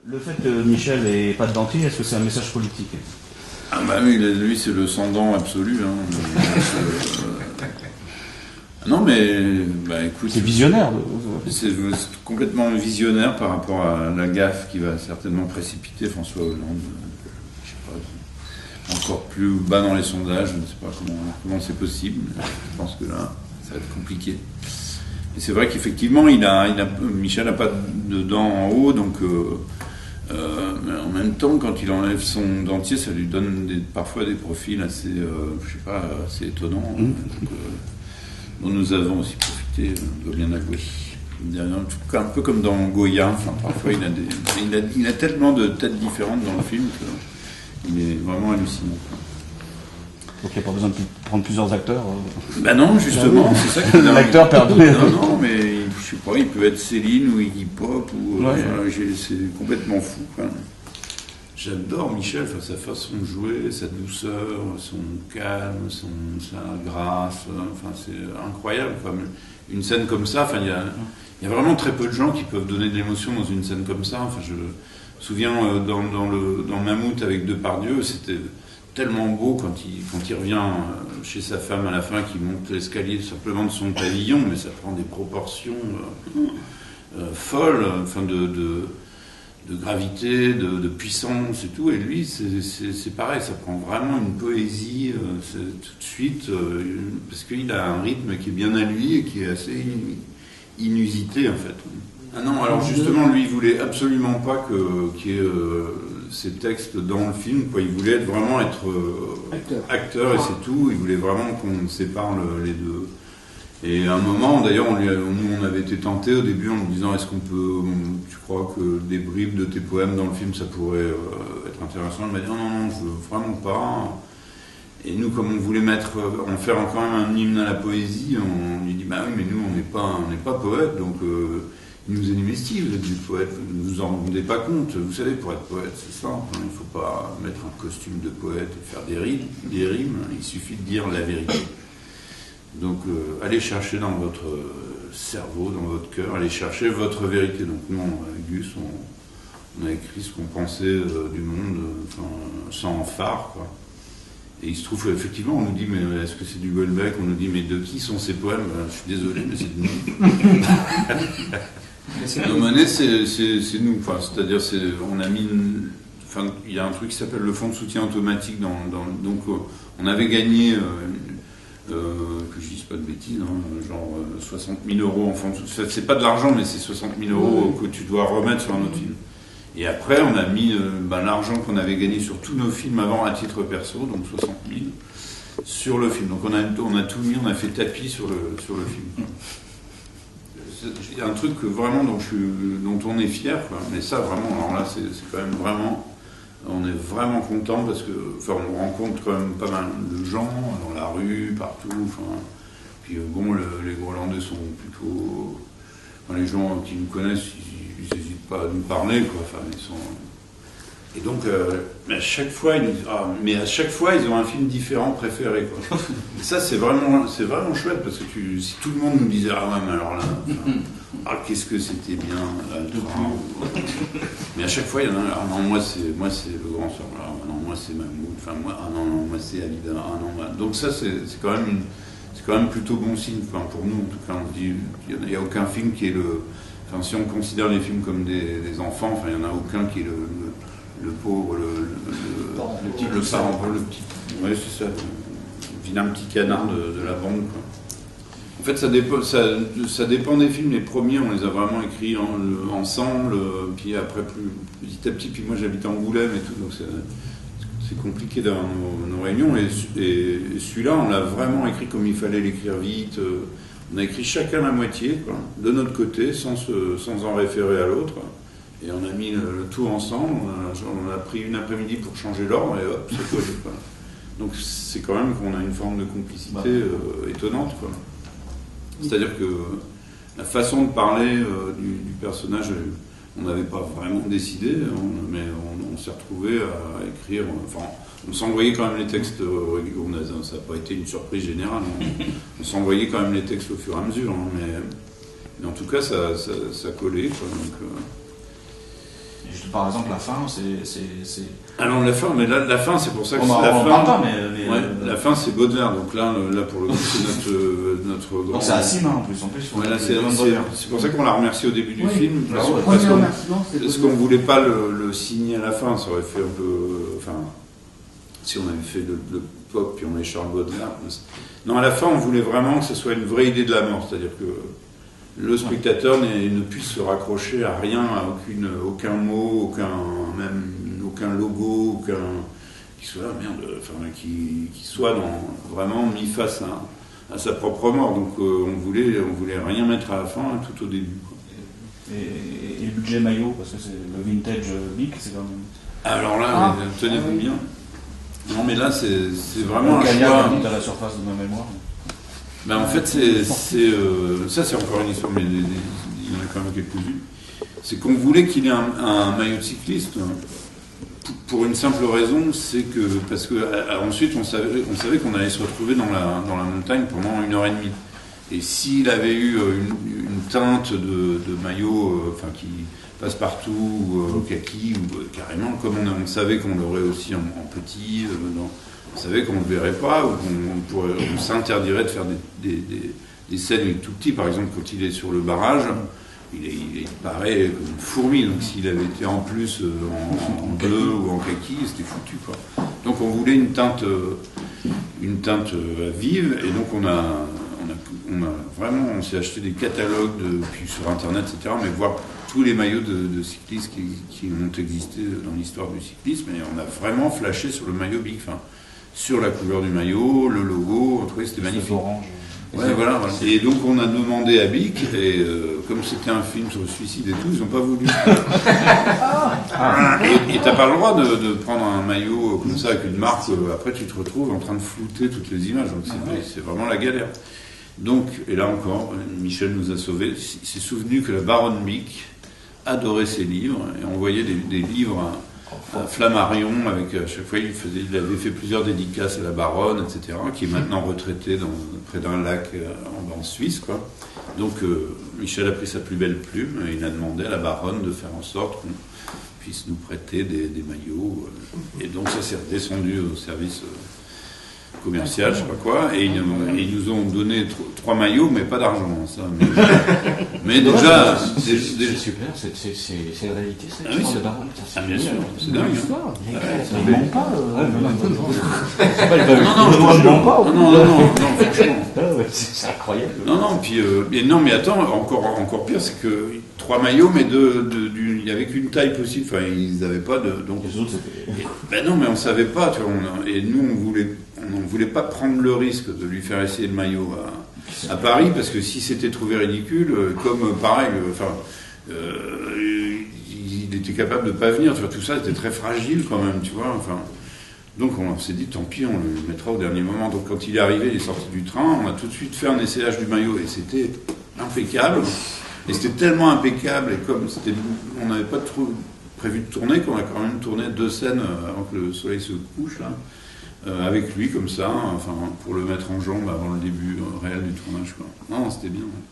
Le fait que Michel n'ait pas de dentier, est-ce que c'est un message politique? Ah bah oui, lui c'est le sans-dent absolu. Hein. Non mais, bah écoute... C'est visionnaire. C'est complètement visionnaire par rapport à la gaffe qui va certainement précipiter François Hollande. Je sais pas, encore plus bas dans les sondages, je ne sais pas comment c'est possible. Je pense que là, ça va être compliqué. Et c'est vrai qu'effectivement, Michel n'a pas de dents en haut, donc mais en même temps, quand il enlève son dentier, ça lui donne parfois des profils assez, assez étonnants, dont nous avons aussi profité, on doit bien avouer. Un peu comme dans Goya, enfin, parfois il a tellement de têtes différentes dans le film qu'il est vraiment hallucinant. Donc il n'y a pas besoin de prendre plusieurs acteurs. Ben non, justement, c'est ça qui est dingue. L'acteur perdu. Non, mais je sais pas, il peut être Céline ou Iggy Pop, ou c'est complètement fou. Quoi. J'adore Michel, sa façon de jouer, sa douceur, son calme, sa grâce, c'est incroyable. Quoi. Une scène comme ça, il y a vraiment très peu de gens qui peuvent donner de l'émotion dans une scène comme ça. Je me souviens dans Mammouth avec Depardieu, c'était tellement beau quand il revient chez sa femme à la fin, qu'il monte l'escalier simplement de son pavillon, mais ça prend des proportions folles, de gravité, de puissance et tout. Et lui, c'est pareil, ça prend vraiment une poésie tout de suite, parce qu'il a un rythme qui est bien à lui et qui est assez inusité en fait. Ah non, alors justement, lui, il voulait absolument pas qu'il y ait ces textes dans le film, quoi. Il voulait vraiment être acteur et c'est tout. Il voulait vraiment qu'on sépare les deux. Et à un moment, d'ailleurs, on avait été tentés au début en nous disant, est-ce qu'on peut, tu crois que des bribes de tes poèmes dans le film, ça pourrait être intéressant? Il m'a dit, non, je veux vraiment pas. Et nous, comme on voulait en faire quand même un hymne à la poésie, on lui dit, bah oui, mais nous, on n'est pas poète, donc il nous a dit, mais si, vous êtes du poète, vous ne vous en rendez pas compte. Vous savez, pour être poète, c'est simple, il ne faut pas mettre un costume de poète et faire des rimes, il suffit de dire la vérité. Donc, allez chercher dans votre cerveau, dans votre cœur, allez chercher votre vérité. Donc, nous, avec Gus, on a écrit ce qu'on pensait du monde, sans phare, quoi. Et il se trouve, effectivement, on nous dit, mais est-ce que c'est du Houellebecq? On nous dit, mais de qui sont ces poèmes? Je suis désolé, mais c'est de nous. Nos monnaies, c'est nous. C'est-à-dire, on a mis il y a un truc qui s'appelle le fonds de soutien automatique. Donc, on avait gagné, que je dise pas de bêtises, genre 60 000 euros en fonds de soutien. C'est pas de l'argent, mais c'est 60 000 euros que tu dois remettre sur un autre film. Et après, on a mis l'argent qu'on avait gagné sur tous nos films avant à titre perso, donc 60 000, sur le film. Donc on a tout mis, on a fait tapis sur le film. Il y a un truc vraiment dont on est fier, quoi. Mais ça, vraiment, alors là, c'est quand même vraiment... On est vraiment content parce que, on rencontre quand même pas mal de gens dans la rue, partout. Puis bon, les Groenlandais sont plutôt... les gens qui nous connaissent, ils n'hésitent pas à nous parler, quoi. Et donc, à chaque fois, ils nous disent, mais à chaque fois, ils ont un film différent préféré, quoi. Et ça, c'est vraiment chouette, parce que si tout le monde nous disait, mais alors là, qu'est-ce que c'était bien, mais à chaque fois, il y en a, non, moi, c'est Le Grand Sort, non, moi, c'est Mammouth, moi, c'est Alida, donc ça, c'est quand même plutôt bon signe, pour nous, en tout cas, on se dit, il n'y a aucun film qui est si on considère les films comme des enfants, il n'y en a aucun qui est le pauvre, le parent, le petit, ouais, c'est ça, le vilain petit canard de la bande, quoi. En fait, ça dépend des films. Les premiers, on les a vraiment écrits ensemble, puis après, petit à petit, puis moi j'habite à Angoulême et tout, donc c'est compliqué dans nos réunions, et celui-là, on l'a vraiment écrit comme il fallait l'écrire vite. On a écrit chacun la moitié, quoi, de notre côté, sans en référer à l'autre. Et on a mis le tout ensemble, on a pris une après-midi pour changer l'ordre, et hop, c'est collé, quoi. Donc c'est quand même qu'on a une forme de complicité étonnante, quoi. C'est-à-dire que la façon de parler du personnage, on n'avait pas vraiment décidé, mais on s'est retrouvé à écrire, on s'envoyait quand même les textes, ça n'a pas été une surprise générale, on s'envoyait quand même les textes au fur et à mesure, mais en tout cas ça collait, quoi, donc, Et par exemple, la fin, c'est... Alors la fin, mais là, la fin, c'est pour ça que On c'est en la fin. parle pas, mais Ouais, la fin, c'est Baudelaire. Donc là, pour le coup, c'est notre grand. donc c'est Assim, hein, en plus. Ouais, là, c'est pour ça qu'on l'a remercié au début du film. Ah ouais. Parce Parce qu'on voulait pas le signer à la fin. Ça aurait fait un peu. Enfin, si on avait fait le pop puis on met Charles Baudelaire. Non, à la fin, on voulait vraiment que ce soit une vraie idée de la mort. C'est-à-dire que le spectateur ne puisse se raccrocher à rien, à aucun mot, aucun logo, qui soit qui soit vraiment mis face à sa propre mort. Donc on voulait rien mettre à la fin, tout au début. Et le budget maillot, parce que c'est le vintage Bic, c'est quand même... Alors là, tenez-vous bien. Non, mais là, c'est vraiment un choix. choix. À la surface de ma mémoire. Ben, en fait, ça, c'est encore une histoire, mais il y en a quand même quelques-unes. C'est qu'on voulait qu'il ait un maillot de cycliste pour une simple raison, c'est que parce que ensuite on savait qu'on allait se retrouver dans la montagne pendant 1h30. Et s'il avait eu une teinte de maillot, qui passe partout, au kaki, ou carrément, comme on savait qu'on l'aurait aussi en petit, on savait qu'on ne le verrait pas, ou on s'interdirait de faire des scènes avec tout petit. Par exemple, quand il est sur le barrage, il paraît comme une fourmi. Donc s'il avait été en plus en bleu ou en kaki, c'était foutu, quoi. Donc on voulait une teinte vive, et donc on s'est acheté des catalogues puis sur internet, etc. Mais voir tous les maillots de cyclistes qui ont existé dans l'histoire du cyclisme, et on a vraiment flashé sur le maillot Bic, sur la couleur du maillot, le logo, on trouvait que c'était magnifique. Orange. Ouais, voilà. Et donc on a demandé à Bic, et comme c'était un film sur le suicide et tout, ils n'ont pas voulu. Et t'as pas le droit de prendre un maillot comme ça avec une marque, après tu te retrouves en train de flouter toutes les images, donc c'est vraiment la galère. Donc, et là encore, Michel nous a sauvés. Il s'est souvenu que la baronne Bic adorait ses livres, et envoyait des livres à Flammarion, avec à chaque fois il avait fait plusieurs dédicaces à la baronne, etc., qui est maintenant retraitée près d'un lac en Suisse, quoi. Donc Michel a pris sa plus belle plume et il a demandé à la baronne de faire en sorte qu'on puisse nous prêter des maillots, et donc ça s'est redescendu au service commercial, je sais pas quoi, et ils nous ont donné 3 maillots, mais pas d'argent, ça. Mais déjà, c'est super, c'est la réalité, c'est oui, c'est baronne. bien sûr, c'est dingue. Il ment pas. Non, franchement. C'est incroyable. Non, mais attends, encore pire, c'est que 3 maillots, mais il n'y avait qu'une taille possible. Enfin, ils n'avaient pas de. Donc, Les autres, c'était... non, mais on ne savait pas. Tu vois, et nous, on ne voulait pas prendre le risque de lui faire essayer le maillot à Paris, parce que si c'était trouvé ridicule, comme pareil, il était capable de ne pas venir. Tu vois, tout ça était très fragile quand même, tu vois. Enfin, donc on s'est dit, tant pis, on le mettra au dernier moment. Donc quand il est arrivé, il est sorti du train, on a tout de suite fait un essayage du maillot, et c'était impeccable. Et c'était tellement impeccable, et comme on n'avait pas prévu de tourner, qu'on a quand même tourné 2 scènes avant que le soleil se couche, là, avec lui, comme ça, pour le mettre en jambe avant le début réel du tournage, quoi. Non, c'était bien. Ouais.